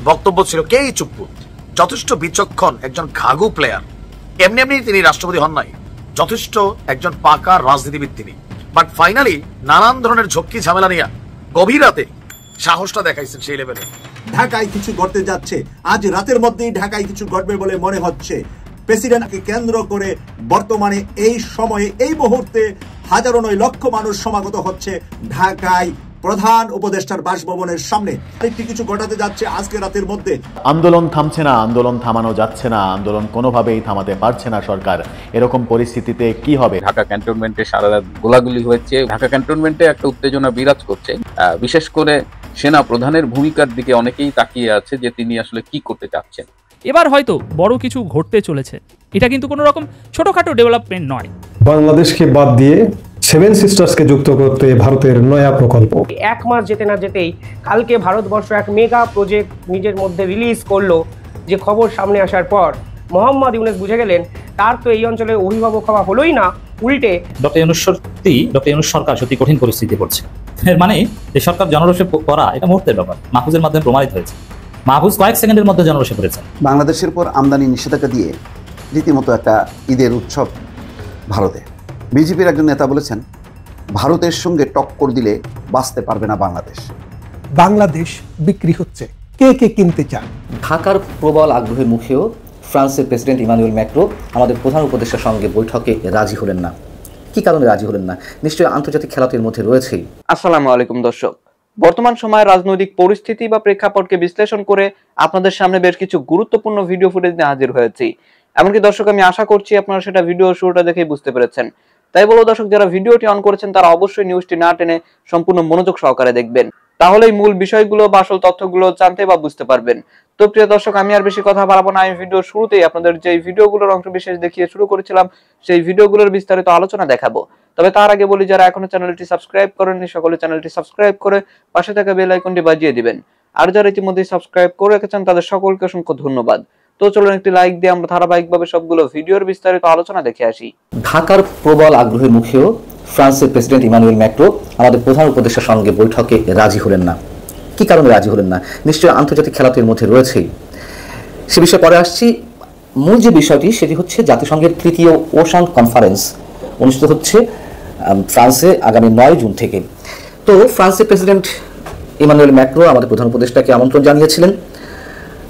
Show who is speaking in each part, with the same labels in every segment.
Speaker 1: বক্তব্য ছিল কেই চুপ্পু, যথেষ্ট বিচক্ষণ একজন ঘাগু প্লেয়ার। এমনি এমনি তিনি রাষ্ট্রপতি হন নাই, যথেষ্ট একজন পাকা রাজনীতিবিদ তিনি। বাট ফাইনালি নানান ধরনের ঝক্কি ঝামেলা নিয়ে গভীর রাতে সাহসটা দেখাইছেন সেই লেভেলে।
Speaker 2: ঢাকায় কিছু ঘটতে যাচ্ছে, আজ রাতের মধ্যেই ঢাকায় কিছু ঘটবে বলে মনে হচ্ছে। প্রেসিডেন্টকে কেন্দ্র করে বর্তমানে এই সময়ে এই মুহূর্তে হাজারো নয় লক্ষ মানুষ সমাগত হচ্ছে ঢাকায় প্রধান উপদেষ্টার বাসভবনের সামনে। কিছু ঘটাতে যাচ্ছে আজকে রাতের মধ্যে।
Speaker 3: আন্দোলন থামছে না, আন্দোলন থামানো যাচ্ছে না, আন্দোলন কোনোভাবেই থামাতে পারছে না সরকার। এরকম পরিস্থিতিতে কি হবে?
Speaker 4: ঢাকা ক্যান্টনমেন্টে সারা রাত গোলাগুলি হয়েছে। ঢাকা ক্যান্টনমেন্টে একটা উত্তেজনা বিরাজ করছে। বিশেষ করে সেনা প্রধানের ভূমিকার দিকে অনেকেই তাকিয়ে আছে যে তিনি আসলে কি করতে চাচ্ছেন।
Speaker 5: এবার হয়তো বড় কিছু ঘটতে চলেছে। এটা কিন্তু কোনো রকম ছোটখাটো ডেভেলপমেন্ট নয়।
Speaker 6: বাংলাদেশকে বাদ দিয়ে সেভেন সিস্টার্সকে যুক্ত করতে ভারতের নয়া প্রকল্প।
Speaker 7: এক মাস যেতে না যেতেই কালকে ভারতবর্ষ এক মেগা প্রজেক্ট নিজের মধ্যে রিলিজ করলো। যে খবর সামনে আসার পর মোহাম্মদ ইউনূস বুঝে গেলেন তার তো এই অঞ্চলে অভিভাবক হওয়া হলোই না, উল্টে
Speaker 8: ডক্টর ইউনূস সরকার সত্যি কঠিন পরিস্থিতি পড়ছে। এর মানে এই সরকার জনরোষে করা এটা মুহূর্তের ব্যাপার। মাহফুজের মাধ্যমে প্রমাণিত হয়েছে। মাহফুজ কয়েক সেকেন্ডের মধ্যে জনরোষে পড়েছেন।
Speaker 9: বাংলাদেশের পর আমদানি নিষেধাজ্ঞা দিয়ে রীতিমতো একটা ঈদের উৎসব ভারতে। বিজেপির একজন নেতা বলেছেন, ভারতের সঙ্গে টক্কর দিলে বাঁচতে পারবে না বাংলাদেশ।
Speaker 10: বাংলাদেশ বিক্রি হচ্ছে, কে কে কিনতে চান?
Speaker 11: ঢাকার প্রবল আগ্রহের মুখেও ফ্রান্সের প্রেসিডেন্ট ইমানুয়েল ম্যাক্রো আমাদের প্রধান উপদেষ্টার সঙ্গে বৈঠকে রাজি হলেন না। কি কারণে রাজি হলেন না? নিশ্চয়ই আন্তর্জাতিক খেলাতের মধ্যে রয়েছেই।
Speaker 12: আসসালামু আলাইকুম দর্শক, বর্তমান সময়ের রাজনৈতিক পরিস্থিতি বা প্রেক্ষাপটকে বিশ্লেষণ করে আপনাদের সামনে বেশ কিছু গুরুত্বপূর্ণ ভিডিও ফুটেজ নিয়ে হাজির হয়েছি। এমনকি দর্শক আমি আশা করছি আপনারা সেটা ভিডিও শুরুটা দেখেই বুঝতে পেরেছেন। তাই বলবো দর্শক, যারা ভিডিওটি অন করেছেন তারা অবশ্যই নিউজটি না টেনে সম্পূর্ণ মনোযোগ সহকারে দেখবেন, তাহলেই মূল বিষয়গুলো বা আসল তথ্যগুলো জানতে বা বুঝতে পারবেন। তো প্রিয় দর্শক, আমি আর বেশি কথা বাড়াবো না। আমি ভিডিও শুরুতেই আপনাদের যে ভিডিওগুলোর অংশ বিশেষ দেখিয়ে শুরু করেছিলাম সেই ভিডিওগুলোর বিস্তারিত আলোচনা দেখাবো। তবে তার আগে বলি, যারা এখনো চ্যানেলটি সাবস্ক্রাইব করেননি সকলে চ্যানেলটি সাবস্ক্রাইব করে পাশে থাকা বেল আইকনটি বাজিয়ে দিবেন। আর যারা ইতিমধ্যে সাবস্ক্রাইব করে রেখেছেন তাদের সকলকে অসংখ্য ধন্যবাদ। তো চলুন একটি লাইক দিয়ে আমরা ধারাবাহিকভাবে সবগুলো ভিডিওর বিস্তারিত আলোচনা দেখে আসি।
Speaker 11: ঢাকার প্রবল আগ্রহের মুখেও ফ্রান্সের প্রেসিডেন্ট ইমানুয়েল ম্যাক্রো আমাদের প্রধান উপদেষ্টার সঙ্গে বৈঠকে রাজি হলেন না। কি কারণে রাজি হলেন না? নিশ্চয়ই আন্তর্জাতিক খেলাতের মধ্যে রয়েছেই। সে বিষয়ে পরে আসছি। মূল যে বিষয়টি সেটি হচ্ছে জাতিসংঘের তৃতীয় ওশান কনফারেন্স অনুষ্ঠিত হচ্ছে ফ্রান্সে আগামী 9 জুন থেকে। তো ফ্রান্সের প্রেসিডেন্ট ইমানুয়েল ম্যাক্রো আমাদের প্রধান উপদেষ্টাকে আমন্ত্রণ জানিয়েছিলেন।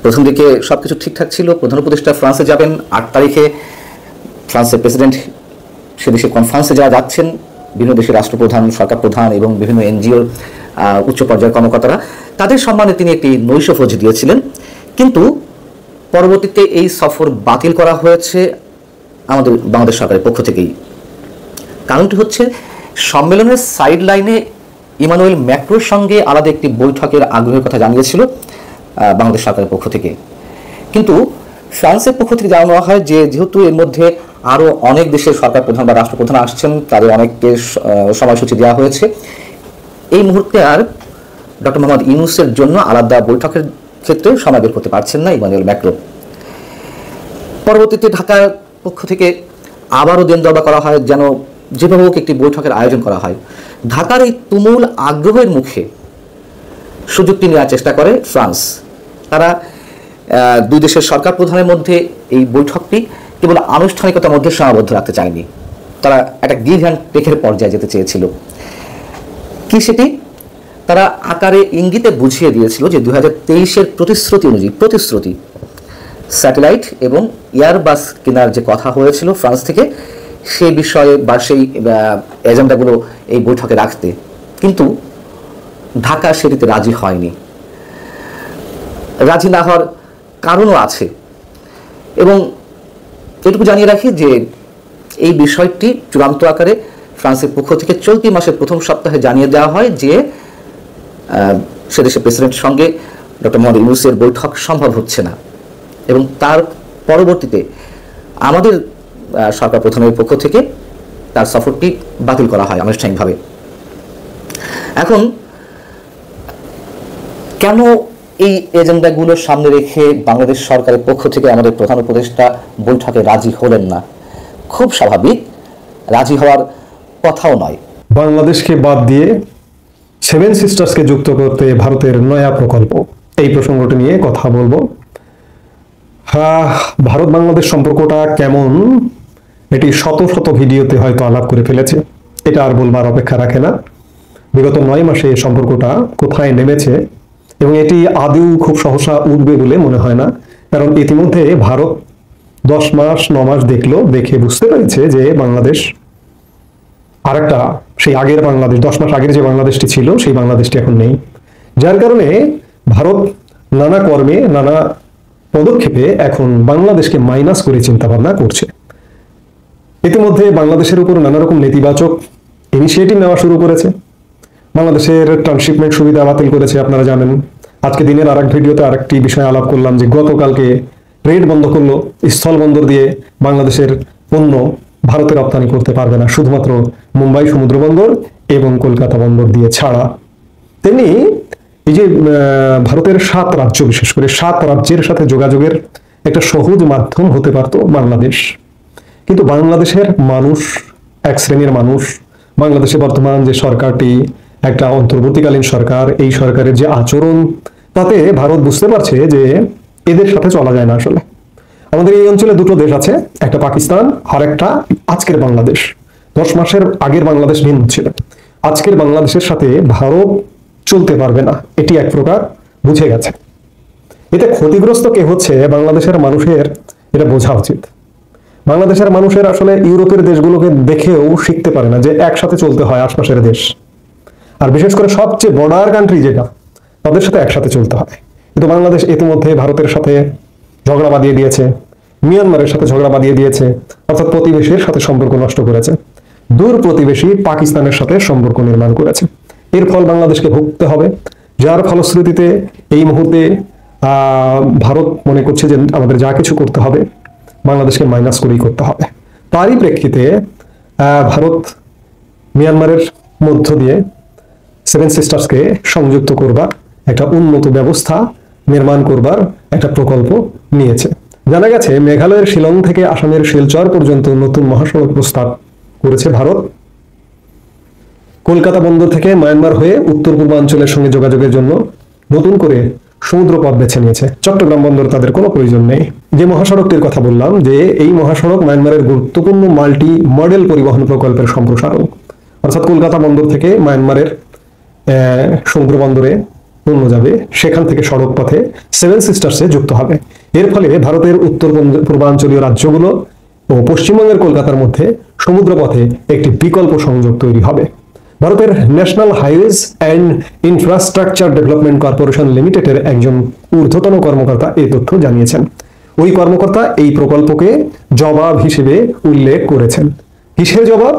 Speaker 11: প্রথম দিকে সবকিছু ঠিকঠাক ছিল। প্রধান উপদেষ্টা ফ্রান্সে যাবেন 8 তারিখে। ফ্রান্সের প্রেসিডেন্ট সে দেশে কনফারেন্সে যারা যাচ্ছেন, বিভিন্ন দেশের রাষ্ট্রপ্রধান, সরকার প্রধান এবং বিভিন্ন এনজিওর উচ্চ পর্যায়ের কর্মকর্তারা, তাদের সম্মানে তিনি একটি নৈশভোজ দিয়েছিলেন। কিন্তু পরবর্তীতে এই সফর বাতিল করা হয়েছে আমাদের বাংলাদেশ সরকারের পক্ষ থেকেই। কারণটি হচ্ছে সম্মেলনের সাইড লাইনে ইমানুয়েল ম্যাক্রোর সঙ্গে আলাদা একটি বৈঠকের আগ্রহের কথা জানিয়েছিল বাংলাদেশ সরকারের পক্ষ থেকে। কিন্তু ফ্রান্সের পক্ষ থেকে জানানো হয় যে যেহেতু এর মধ্যে আরও অনেক দেশের সরকার প্রধান বা রাষ্ট্রপ্রধান আসছেন, তাদের অনেককে সময়সূচি দেওয়া হয়েছে, এই মুহূর্তে আর ডক্টর মোহাম্মদ ইউনূসের জন্য আলাদা বৈঠকের ক্ষেত্রে সময় বের করতে পারছেন না ইমানুয়েল ম্যাক্রো। পরবর্তীতে ঢাকার পক্ষ থেকে আবারও দেনদরবার করা হয় যেন যেভাবে হোক একটি বৈঠকের আয়োজন করা হয়। ঢাকার এই তুমুল আগ্রহের মুখে সুযোগটি নেওয়ার চেষ্টা করে ফ্রান্স। তারা দুই দেশের সরকার প্রধানের মধ্যে এই বৈঠকটি কেবল আনুষ্ঠানিকতার মধ্যে সীমাবদ্ধ রাখতে চায়নি, তারা একটা গিভ অ্যান্ড টেকের পর্যায়ে যেতে চেয়েছিল। কি সেটি? তারা আকারে ইঙ্গিতে বুঝিয়ে দিয়েছিল যে 2023-এর প্রতিশ্রুতি অনুযায়ী স্যাটেলাইট এবং এয়ারবাস কেনার যে কথা হয়েছিল ফ্রান্স থেকে, সেই বিষয়ে বা সেই এজেন্ডাগুলো এই বৈঠকে রাখতে, কিন্তু ঢাকা সেটিতে রাজি হয়নি। রাজি না হওয়ার কারণও আছে এবং এটুকু জানিয়ে রাখি যে এই বিষয়টি চূড়ান্ত আকারে ফ্রান্সের পক্ষ থেকে চলতি মাসের প্রথম সপ্তাহে জানিয়ে দেওয়া হয় যে সে দেশের প্রেসিডেন্টের সঙ্গে ডক্টর মোহাম্মদ ইউনূসের বৈঠক সম্ভব হচ্ছে না এবং তার পরবর্তীতে আমাদের সরকার প্রধানের পক্ষ থেকে তার সফরটি বাতিল করা হয় আনুষ্ঠানিকভাবে। এখন কেন এই এজেন্ডাগুলোর সামনে রেখে বাংলাদেশ সরকারের পক্ষ থেকে আমাদের প্রধান উপদেষ্টা বৈঠকে রাজি হলেন না? খুব স্বাভাবিক, রাজি হওয়ার কথাও নয়।
Speaker 6: বাংলাদেশকে বাদ দিয়ে সেভেন সিস্টার্সকে যুক্ত করতে ভারতের নয়া প্রকল্প। এই প্রসঙ্গটি নিয়ে কথা বলবো। ভারত বাংলাদেশ সম্পর্কটা কেমন এটি শত শত ভিডিওতে হয়তো আলাপ করে ফেলেছে, এটা আর বলবার অপেক্ষা রাখে না। বিগত 9 মাসে এই সম্পর্কটা কোথায় নেমেছে এবং এটি আদৌ খুব সহসা উঠবে বলে মনে হয় না, কারণ ইতিমধ্যে ভারত 10 মাস 9 মাস দেখে বুঝতে পেরেছে যে বাংলাদেশ আরেকটা সেই আগের বাংলাদেশ, 10 মাস আগের যে বাংলাদেশটি ছিল সেই বাংলাদেশটি এখন নেই। যার কারণে ভারত নানা কর্মে নানা পদক্ষেপে এখন বাংলাদেশকে মাইনাস করে চিন্তা ভাবনা করছে। ইতিমধ্যে বাংলাদেশের উপর নানা রকম নেতিবাচক ইনিশিয়েটিভ নেওয়া শুরু করেছে। বাংলাদেশের ট্রান্সশিপমেন্ট সুবিধা বাতিল করেছে, আপনারা জানেন। আজকে দিনের আরেক ভিডিওতে আরেকটি বিষয় আলাপ করলাম যে গতকালকে ট্রেড বন্ধ করলো, স্থল বন্দর দিয়ে বাংলাদেশের পণ্য ভারতে রপ্তানি করতে পারবে না, শুধুমাত্র মুম্বাই সমুদ্র বন্দর এবং কলকাতা বন্দর দিয়ে ছাড়া। তেমনি এই যে ভারতের 7 রাজ্য, বিশেষ করে 7 রাজ্যের সাথে যোগাযোগের একটা সহজ মাধ্যম হতে পারত বাংলাদেশ, কিন্তু বাংলাদেশের মানুষ এক শ্রেণীর মানুষ, বাংলাদেশে বর্তমান যে সরকারটি একটা অন্তর্বর্তীকালীন সরকার, এই সরকারের যে আচরণ তাতে ভারত বুঝতে পারছে যে এদের সাথে চলা যায় না। আসলে আমাদের এই অঞ্চলে দুটো দেশ আছে, একটা পাকিস্তান আর একটা আজকের বাংলাদেশ। 10 মাসের আগের বাংলাদেশ ভিন্ন ছিল, আজকের বাংলাদেশের সাথে ভারত চলতে পারবে না, এটি এক প্রকার বুঝে গেছে। এতে ক্ষতিগ্রস্ত কে হচ্ছে বাংলাদেশের মানুষের, এটা বোঝা উচিত। বাংলাদেশের মানুষের আসলে ইউরোপের দেশগুলোকে দেখেও শিখতে পারে না যে একসাথে চলতে হয় আশপাশের দেশ, আর বিশেষ করে সবচেয়ে বর্ডার কান্ট্রি যেটা, তাদের সাথে একসাথে চলতে হয়। কিন্তু বাংলাদেশ ইতিমধ্যে ভারতের সাথে ঝগড়া বাঁধিয়ে দিয়েছে, মিয়ানমারের সাথে ঝগড়া বাঁধিয়ে দিয়েছে, অর্থাৎ প্রতিবেশীর সাথে সম্পর্ক নষ্ট করেছে, দূর প্রতিবেশী পাকিস্তানের সাথে সম্পর্ক নির্মাণ করেছে। এর ফল বাংলাদেশকে ভুগতে হবে, যার ফলশ্রুতিতে এই মুহূর্তে ভারত মনে করছে যে আমাদের যা কিছু করতে হবে বাংলাদেশকে মাইনাস করেই করতে হবে। তারই প্রেক্ষিতে ভারত মিয়ানমারের মধ্য দিয়ে 7 সিস্টার্সকে সংযুক্ত করবার একটা উন্নত ব্যবস্থা নির্মাণ করবার একটা প্রকল্প নিয়েছে। জানা গেছে মেঘালয়ের শিলং থেকে আসামের শিলচর পর্যন্ত নতুন মহাসড়ক প্রস্তাব করেছে ভারত। কলকাতা বন্দর থেকে মায়ানমার হয়ে উত্তর পূর্বাঞ্চলের সঙ্গে যোগাযোগের জন্য নতুন করে সমুদ্র পথ বেছে নিয়েছে। চট্টগ্রাম বন্দর তাদের কোনো প্রয়োজন নেই। যে মহাসড়কটির কথা বললাম, যে এই মহাসড়ক মায়ানমারের গুরুত্বপূর্ণ মাল্টি মডেল পরিবহন প্রকল্পের সম্প্রসারণ, অর্থাৎ কলকাতা বন্দর থেকে মায়ানমারের সমুদ্র বন্দরে পণ্য যাবে, সেখান থেকে সড়ক পথে 7 সিস্টার্সে যুক্ত হবে। এর ফলে ভারতের উত্তর পূর্বাঞ্চলীয় রাজ্যগুলো ও পশ্চিমবঙ্গের কলকাতার মধ্যে সমুদ্র পথে একটি বিকল্প সংযোগ তৈরি হবে। ভারতের national highways and infrastructure development corporation লিমিটেডের একজন ঊর্ধ্বতন কর্মকর্তা এই তথ্য জানিয়েছেন। ওই কর্মকর্তা এই প্রকল্পকে জবাব হিসেবে উল্লেখ করেছেন। কিসের জবাব?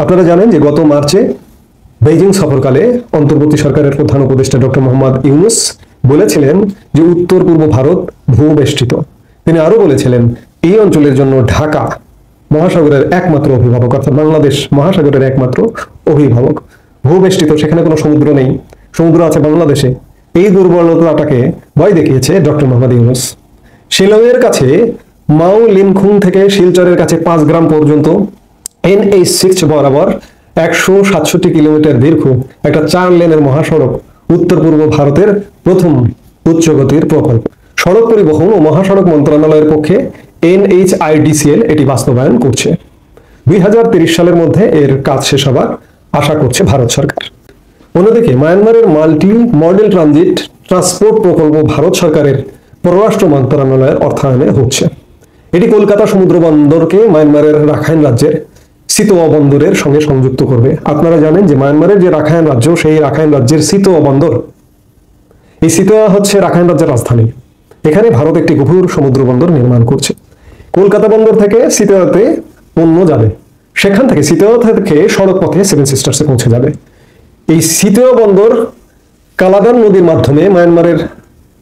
Speaker 6: আপনারা জানেন যে গত মার্চে বেইজিং সফরকালে অন্তর্বর্তী সরকারের প্রধান উপদেষ্টা ডক্টর মোহাম্মদ ইউনুস বলেছিলেন যে উত্তর পূর্ব ভারত ভূবেষ্টিত। তিনি আরো বলেছিলেন এই অঞ্চলের জন্য ঢাকা মহাসাগরের একমাত্র অভিভাবক, অর্থাৎ বাংলাদেশ মহাসাগরের একমাত্র অভিভাবক। ভূবেষ্টিত, সেখানে কোনো সমুদ্র নেই, সমুদ্র আছে বাংলাদেশে। এই দুর্বলতাটাকে ভয় দেখিয়েছে ডক্টর মোহাম্মদ ইউনুস। শিলংয়ের কাছে মাও লিনখুং থেকে শিলচরের কাছে 5 গ্রাম পর্যন্ত NH6 বরাবর 167 কিলোমিটার দীর্ঘ একটা 4 লেনের মহাসড়ক উত্তর পূর্ব ভারতের প্রথম উচ্চগতির প্রকল্প। সড়ক পরিবহন ও মহাসড়ক মন্ত্রণালয়ের পক্ষে NHIDCL এটি বাস্তবায়ন করছে। 2030 সালের মধ্যে এর কাজ শেষ হবার আশা করছে ভারত সরকার। অন্যদিকে মায়ানমারের মাল্টি মডেল ট্রানজিট ট্রান্সপোর্ট প্রকল্প ভারত সরকারের পররাষ্ট্র মন্ত্রণালয়ের অর্থায়নে হচ্ছে। এটি কলকাতা সমুদ্র বন্দরকে মায়ানমারের রাখাইন রাজ্যের সিতোয়া বন্দরের সঙ্গে সংযুক্ত করবে। আপনারা জানেন যে মায়ানমারের যে রাখাইন রাজ্য, সেই রাখাইন রাজ্যের সিতোয়া বন্দর, এই সিতোয়া হচ্ছে রাখাইন রাজ্যের রাজধানী। এখানে ভারত একটি গভীর সমুদ্র বন্দর নির্মাণ করছে। কলকাতা বন্দর থেকে সিতোয়াতে পণ্য যাবে, সেখান থেকে সিতোয়া থেকে সড়ক পথে 7 সিস্টার্সে পৌঁছে যাবে। এই সিতোয়া বন্দর কালাদান নদীর মাধ্যমে মায়ানমারের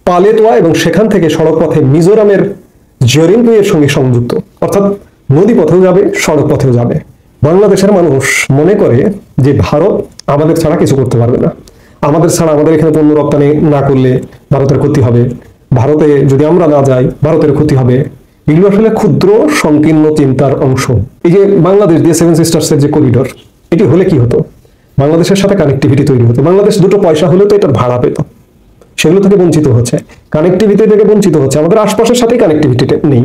Speaker 6: পালেতোয়া এবং সেখান থেকে সড়ক পথে মিজোরামের জরিনপুইয়ের সঙ্গে সংযুক্ত, অর্থাৎ নদী পথেও যাবে, সড়ক পথেও যাবে। বাংলাদেশের মানুষ মনে করে যে ভারত আমাদের ছাড়া কিছু করতে পারবে না, আমাদের ছাড়া আমাদের এখানে পণ্য রপ্তানি না করলে ভারতের ক্ষতি হবে, ভারতে যদি আমরা না যাই ভারতের ক্ষতি হবে। এগুলো আসলে ক্ষুদ্র সংকীর্ণ চিন্তার অংশ। এই যে বাংলাদেশ দিয়ে 7 সিস্টার্সের যে করিডোর, এটি হলে কি হতো? বাংলাদেশের সাথে কানেক্টিভিটি তৈরি হতো, বাংলাদেশ 2 পয়সা হলে তো এটার ভাড়া পেত, সেগুলো থেকে বঞ্চিত হচ্ছে, কানেক্টিভিটি থেকে বঞ্চিত হচ্ছে। আমাদের আশপাশের সাথে কানেক্টিভিটি নেই।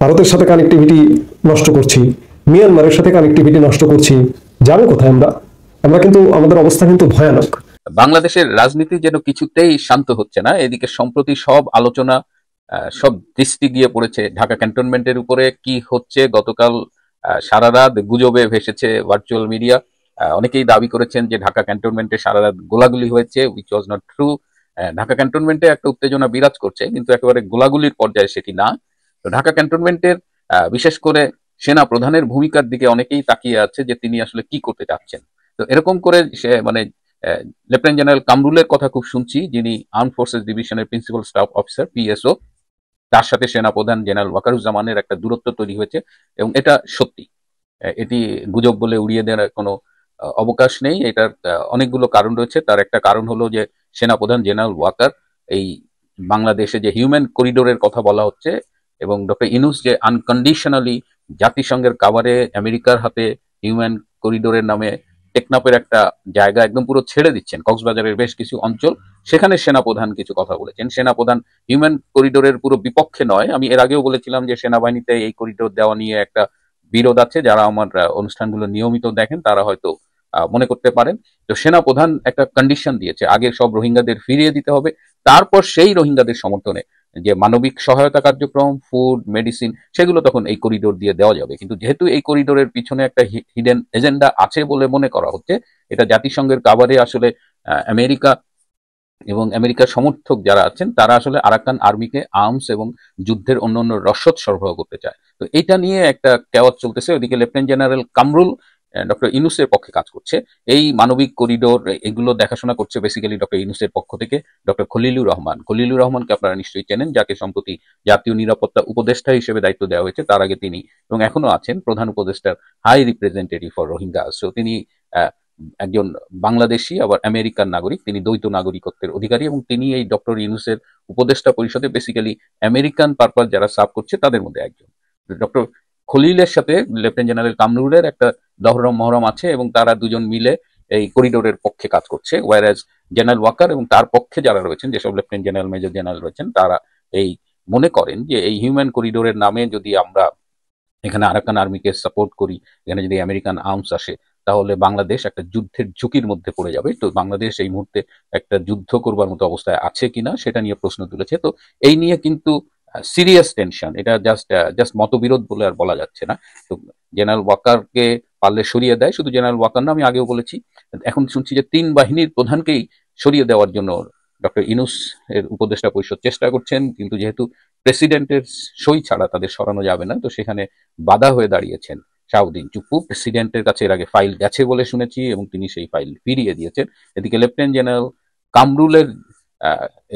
Speaker 6: ভারতের সাথে কানেক্টিভিটি নষ্ট করছি, মিয়ানমারের সাথে কানেক্টিভিটি নষ্ট করছি, যাবে কোথায় আমরা? আমরা কিন্তু আমাদের অবস্থা কিন্তু ভয়ানক।
Speaker 4: বাংলাদেশের রাজনীতি যেন কিছুতেই শান্ত হচ্ছে না। এদিকে সম্প্রতি সব আলোচনা, সব দৃষ্টি গিয়ে পড়েছে ঢাকা ক্যান্টনমেন্টের উপরে। কি হচ্ছে গতকাল সারা রাত গুজবে ভেসেছে ভার্চুয়াল মিডিয়া। অনেকেই দাবি করেছেন যে ঢাকা ক্যান্টনমেন্টে সারা রাত গোলাগুলি হয়েছে, which was not true. Dhaka ক্যান্টনমেন্টে একটা উত্তেজনা বিরাজ করছে, কিন্তু একেবারে গোলাগুলির পর্যায়ে সেটি না। তো ঢাকা ক্যান্টনমেন্টের বিশেষ করে সেনা প্রধানের ভূমিকার দিকে অনেকেই তাকিয়ে আছে যে তিনি আসলে কি করতে চাচ্ছেন। তো এরকম করে সে মানে লেফটেন্যান্ট জেনারেল কামরুলের কথা খুব শুনছি, যিনি আর্ম ফোর্সেস ডিভিশনের প্রিন্সিপাল স্টাফ অফিসার পিএসও, তার সাথে সেনাপ্রধান জেনারেল ওয়াকারুজ্জামানের একটা দূরত্ব তৈরি হয়েছে এবং এটা সত্যি, এটি গুজব বলে উড়িয়ে দেওয়ার কোনো অবকাশ নেই। এটার অনেকগুলো কারণ রয়েছে। তার একটা কারণ হলো যে সেনাপ্রধান জেনারেল ওয়াকার এই বাংলাদেশে যে হিউম্যান করিডোরের কথা বলা হচ্ছে এবং ডক্টর ইনুস যে আনকন্ডিশনালি জাতিসংঘের কাভারে আমেরিকার হাতে হিউম্যান করিডোরের নামে টেকনাফের একটা জায়গা একদম পুরো ছেড়ে দিচ্ছেন, কক্সবাজারের বেশ কিছু অঞ্চল, সেখানে সেনাপ্রধান কিছু কথা বলেছেন। সেনাপ্রধান হিউম্যান করিডোরের পুরো বিপক্ষে নয়। আমি এর আগেও বলেছিলাম যে সেনাবাহিনীতে এই করিডোর দেওয়া নিয়ে একটা বিরোধ আছে। যারা আমার অনুষ্ঠানগুলো নিয়মিত দেখেন তারা হয়তো মনে করতে পারেন। তো সেনাপ্রধান একটা কন্ডিশন দিয়েছে, আগে সব রোহিঙ্গাদের ফিরিয়ে দিতে হবে, তারপর সেই রোহিঙ্গাদের সমর্থনে যে মানবিক সহায়তা কার্যক্রম, ফুড, মেডিসিন, সেগুলো তখন এই করিডোর দিয়ে দেওয়া যাবে। কিন্তু যেহেতু এই করিডোরের পিছনে একটা হিডেন এজেন্ডা আছে বলে মনে করা হচ্ছে, এটা জাতিসংঘের কাভারে আসলে আমেরিকা এবং আমেরিকার সমর্থক যারা আছেন তারা আসলে আরাকান আর্মিকে আর্মস এবং যুদ্ধের অন্যান্য রসদ সরবরাহ করতে চায়। তো এটা নিয়ে একটা কেওয়াজ চলতেছে। ওইদিকে লেফটেন্যান্ট জেনারেল কামরুল ডক্টর ইনুসের পক্ষে কাজ করছে। এই মানবিক করিডোর এগুলো দেখাশোনা করছে বেসিক্যালি ডক্টর ইনুসের পক্ষ থেকে ডক্টর খলিলুর রহমান। খলিলুর রহমানকে আপনারা নিশ্চয়ই চেনেন, যাকে সম্প্রতি জাতীয় নিরাপত্তা উপদেষ্টা হিসেবে দায়িত্ব দেওয়া হয়েছে। তার আগে তিনি এবং এখনো আছেন প্রধান উপদেষ্টার high representative for Rohingya. So তিনি একজন বাংলাদেশি আবার আমেরিকান নাগরিক, তিনি দ্বৈত নাগরিকত্বের অধিকারী এবং তিনি এই ডক্টর ইউনুসের উপদেষ্টা পরিষদে বেসিক্যালি আমেরিকান পারপাস যারা সার্ভ করছে তাদের মধ্যে একজন। ডক্টর খলিলের সাথে লেফটেন্যান্ট জেনারেল কামরুলের একটা দহরম মহরম আছে এবং তারা দুজন মিলে এই করিডোরের পক্ষে কাজ করছে। ওয়ারাজ জেনারেল ওয়াকার এবং তার পক্ষে যারা রয়েছেন, যেসব লেফটেন্যান্ট জেনারেল মেজর জেনারেল রয়েছেন, তারা এই মনে করেন যে এই হিউম্যান করিডোরের নামে যদি আমরা এখানে আরাকান আর্মিকে সাপোর্ট করি, এখানে যদি আমেরিকান আর্মস আসে, তাহলে বাংলাদেশ একটা যুদ্ধের ঝুঁকির মধ্যে পড়ে যাবে। তো বাংলাদেশ এই মুহূর্তে একটা যুদ্ধ করবার মতো অবস্থায় আছে কিনা সেটা নিয়ে প্রশ্ন তুলেছে। তো এই নিয়ে কিন্তু সিরিয়াস টেনশন, এটা জাস্ট মতবিরোধ বলে আর বলা যাচ্ছে না। তো জেনারেল ওয়াকারকে পারলে সরিয়ে দেয়, শুধু জেনারেল ওয়াকার না, আমি আগেও বলেছি, এখন শুনছি যে 3 বাহিনীর প্রধানকেই সরিয়ে দেওয়ার জন্য ডক্টর ইনুস এর উপদেষ্টা পরিষদ চেষ্টা করছেন। কিন্তু যেহেতু প্রেসিডেন্টের সই ছাড়া তাদের সরানো যাবে না, তো সেখানে বাধা হয়ে দাঁড়িয়েছেন শাহউদ্দিন চুপ্পু। প্রেসিডেন্টের কাছে এর আগে ফাইল গেছে বলে শুনেছি এবং তিনি সেই ফাইল ফিরিয়ে দিয়েছেন। এদিকে লেফটেন্যান্ট জেনারেল কামরুলের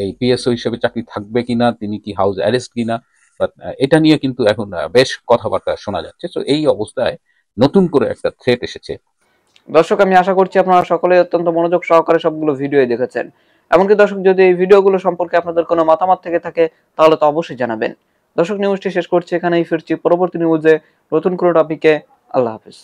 Speaker 4: এই পিএসও হিসেবে চাকরি থাকবে কিনা, তিনি কি হাউস অ্যারেস্ট কিনা, এটা নিয়ে কিন্তু এখন বেশ কথাবার্তা শোনা যাচ্ছে। তো এই অবস্থায় নতুন করে একটা থ্রেট এসেছে।
Speaker 12: দর্শক, আমি আশা করছি আপনারা সকলে অত্যন্ত মনোযোগ সহকারে সবগুলো ভিডিও দেখেছেন। এমনকি দর্শক, যদি এই ভিডিওগুলো সম্পর্কে আপনাদের কোনো মতামত থেকে থাকে তাহলে তো অবশ্যই জানাবেন। দর্শক, নিউজটি শেষ করছি এখানেই, ফিরছি পরবর্তী নিউজে নতুন কোনো টপিকে। আল্লাহ হাফেজ।